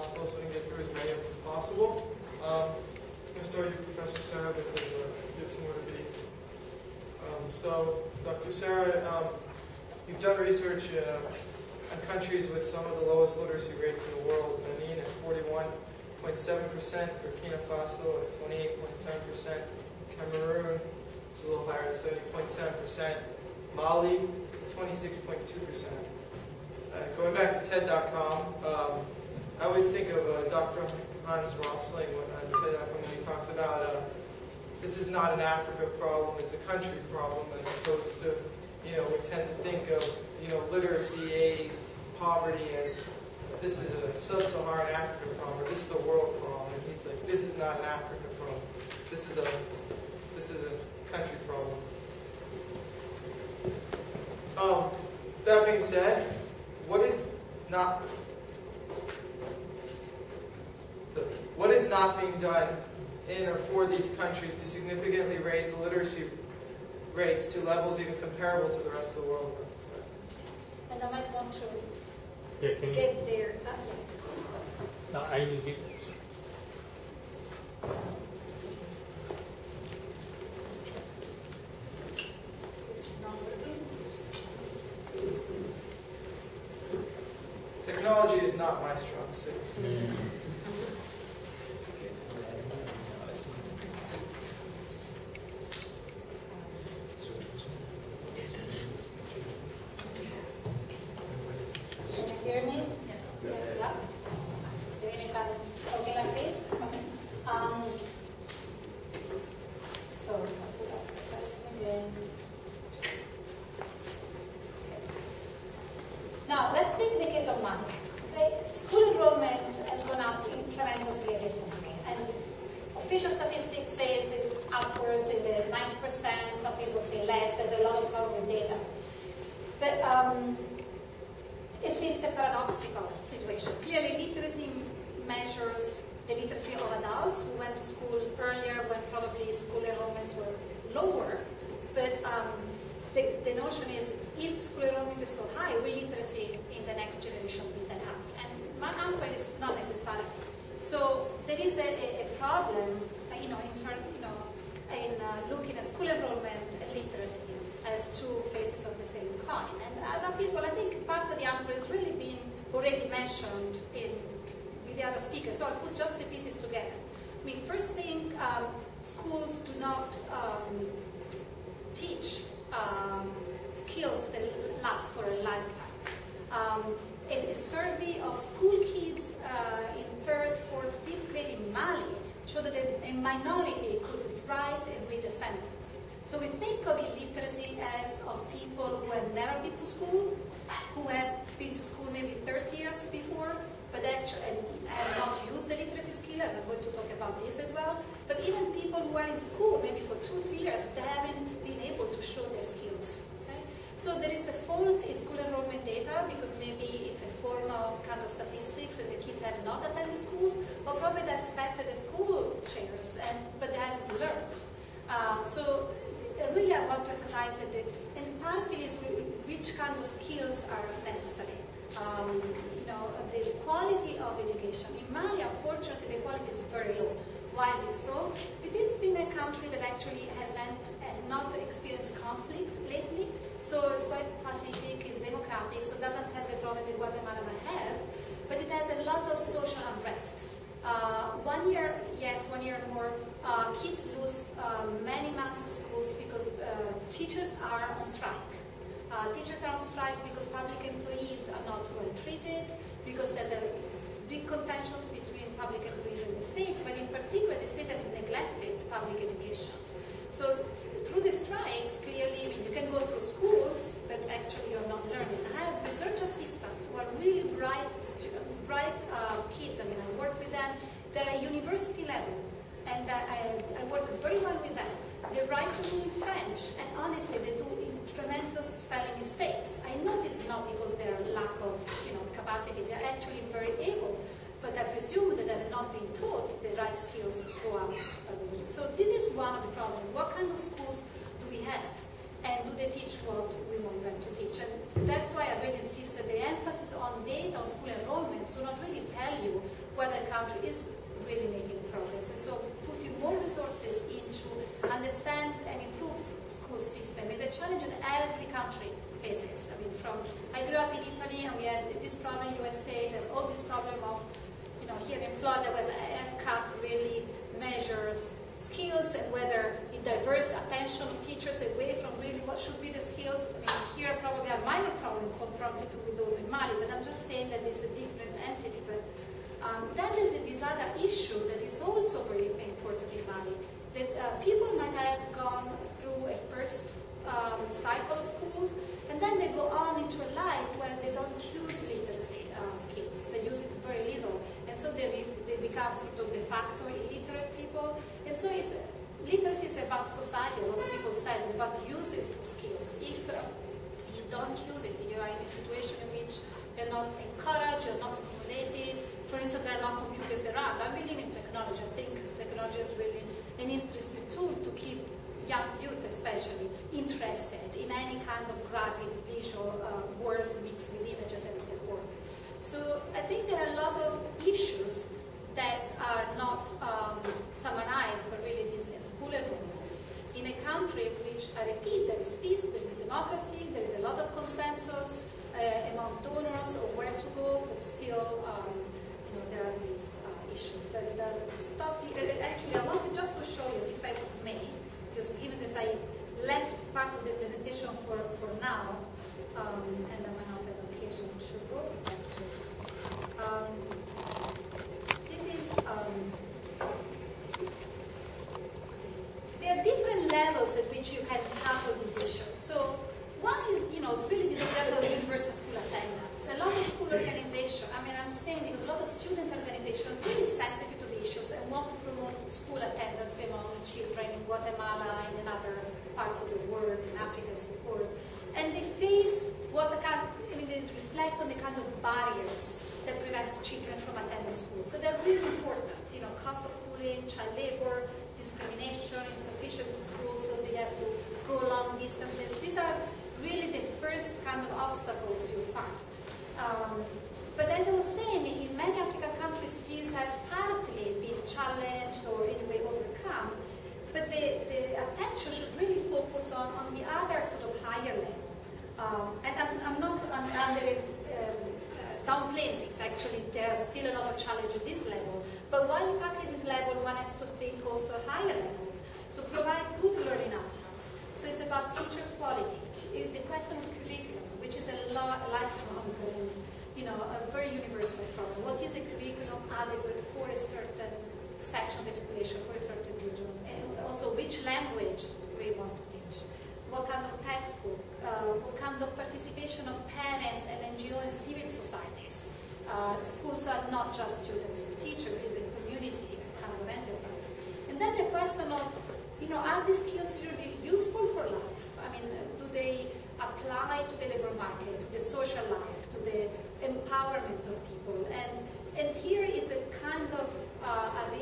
possible so we can get through as many of them as possible. I'm going to start with Professor Sarah because you have some more to be. So, Dr. Sarah, you've done research on countries with some of the lowest literacy rates in the world. Benin at 41.7%, Burkina Faso at 28.7%, Cameroon, which is a little higher at 70.7%, Mali at 26.2%. Going back to TED.com, I always think of Dr. Hans Rosling on TED.com when he talks about this is not an Africa problem, it's a country problem, as opposed to, we tend to think of, literacy, AIDS, poverty as this is a sub-Saharan Africa problem, or this is a world problem. And he's like, this is not an Africa problem. This is a country problem. That being said, what is not being done in or for these countries to significantly raise the literacy rates to levels even comparable to the rest of the world? And I might want to get there. No, I will give. Technology is not my strong suit. Can you hear me? Yeah. Even if I'm okay like this? Okay. So I'll put up the question again. Now, let's take the case of Mali. Okay? School enrollment has gone up tremendously recently, and official statistics says it's upward in the 90%, some people say less, there's a lot of problem with data. But it seems a paradoxical situation. Clearly, literacy measures the literacy of adults who went to school earlier when probably school enrollments were lower, but the notion is, if school enrollment is so high, will literacy in the next generation be that high? And my answer is not necessarily. So there is a problem, in looking at school enrollment and literacy as two faces of the same coin. And other people, I think part of the answer has really been already mentioned with the other speakers. So I'll put just the pieces together. I mean, first thing, schools do not teach skills that last for a lifetime. A survey of school kids in 3rd, 4th, 5th grade in Mali showed that a minority could write and read a sentence. So we think of illiteracy as of people who have never been to school, who have been to school maybe 30 years before, but actually have not used the literacy skill, and I'm going to talk about this as well. But even people who are in school maybe for 2-3 years, they haven't been able to show their skills. So there is a fault in school enrollment data because maybe it's a formal kind of statistics and the kids have not attended schools, or probably they've sat at the school chairs, but they haven't learned. So really I want to emphasize that and partly is which kind of skills are necessary. The quality of education. In Mali, unfortunately, the quality is very low. Why is it so? It has been a country that actually has not experienced conflict lately, so it's quite pacific, it's democratic, so it doesn't have the problem that Guatemala might have, but it has a lot of social unrest. 1 year, yes, 1 year more, kids lose many months of schools because teachers are on strike. Teachers are on strike because public employees are not well treated, because there's a big contentions between public employees and the state, but in particular the state has neglected public education. So through the strikes, clearly, I mean, you can go through schools, but actually you're not learning. I have research assistants who are really bright kids. I mean, I work with them. They're at university level, and I work very well with them. They write to me in French, and honestly, they do tremendous spelling mistakes. I know this is not because they're lack of capacity. They're actually very able, but I presume that they have not been taught the right skills throughout. So this is one of the problems. What kind of schools do we have? And do they teach what we want them to teach? And that's why I really insist that the emphasis on data on school enrollment do not really tell you where the country is really making progress. And so putting more resources into understand and improve school system is a challenge that every country faces. I mean, I grew up in Italy, and we had this problem in USA. There's all this problem of, here in Florida, where the FCAT really measures skills and whether it diverts attention of teachers away from really what should be the skills. I mean, here probably a minor problem confronted with those in Mali, but I'm just saying that it's a different entity. But then there's this other issue that is also very important in Mali, that people might have gone through a first cycle of schools, and then they go on into a life where they don't use literacy skills. They use it very little, and so they become sort of de facto illiterate people. And so literacy is about society. A lot of people say it's about uses of skills. If you don't use it, you are in a situation in which you're not encouraged, you're not stimulated. For instance, there are no computers around. I believe in technology. I think technology is really an interesting tool to keep young youth especially interested in any kind of graphic, visual words mixed with images and so forth. So I think there are a lot of issues that are not summarized, but really this is school enrollment. In a country which, I repeat, there is peace, there is democracy, there is a lot of consensus among donors of where to go, but still there are these issues. So stop here. Actually, I wanted just to show you, if I may, because given that I left part of the presentation for now, and I might not have occasion to go back to it. This is, there are different levels at which you can tackle these issues. So one is, really this level of universal school attendance. A lot of school organizations, I mean, I'm saying because a lot of student organizations are really sensitive to the issues and want to promote school attendance among children in Guatemala and in other parts of the world, in Africa and so forth. And they face they reflect on the kind of barriers that prevents children from attending school. So they're really important, cost of schooling, child labor, discrimination, insufficient schools, so they have to go long distances. These are really the first kind of obstacles you find. But as I was saying, in many African countries, these have partly been challenged or in a way overcome, but the attention should really focus on the other sort of higher level. And I'm not downplaying things. Actually, there are still a lot of challenges at this level. But while you tackle this level, one has to think also higher levels to provide good learning outcomes. So it's about teachers' quality, the question of curriculum, which is a lifelong, a very universal problem. What is a curriculum adequate for a certain section of the population, for a certain region? And also, which language we want to teach? What kind of textbook? What kind of participation of parents and NGO and civil societies? Schools are not just students and teachers, it's a community kind of enterprise. And then the question of, are these skills really useful for life? I mean, do they apply to the labor market, to the social life, to the empowerment of people? And here is a kind of an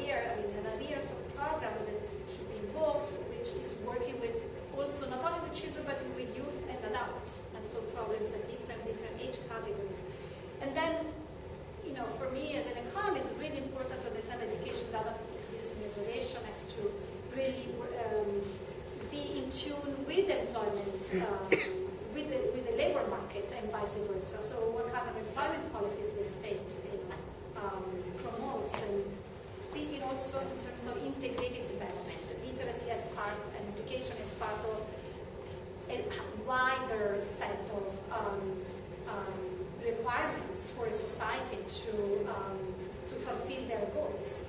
arrears of program that should be invoked, which is working with also not only with children but with youth and adults, and so problems at different age categories. And then, for me as an economist, it's really important to understand that education doesn't exist in isolation, as to really be in tune with employment, with the labor markets and vice versa. So what kind of employment policies the state promotes, and speaking also in terms of integrated development, literacy as part and education as part of a wider set of requirements for a society to fulfill their goals.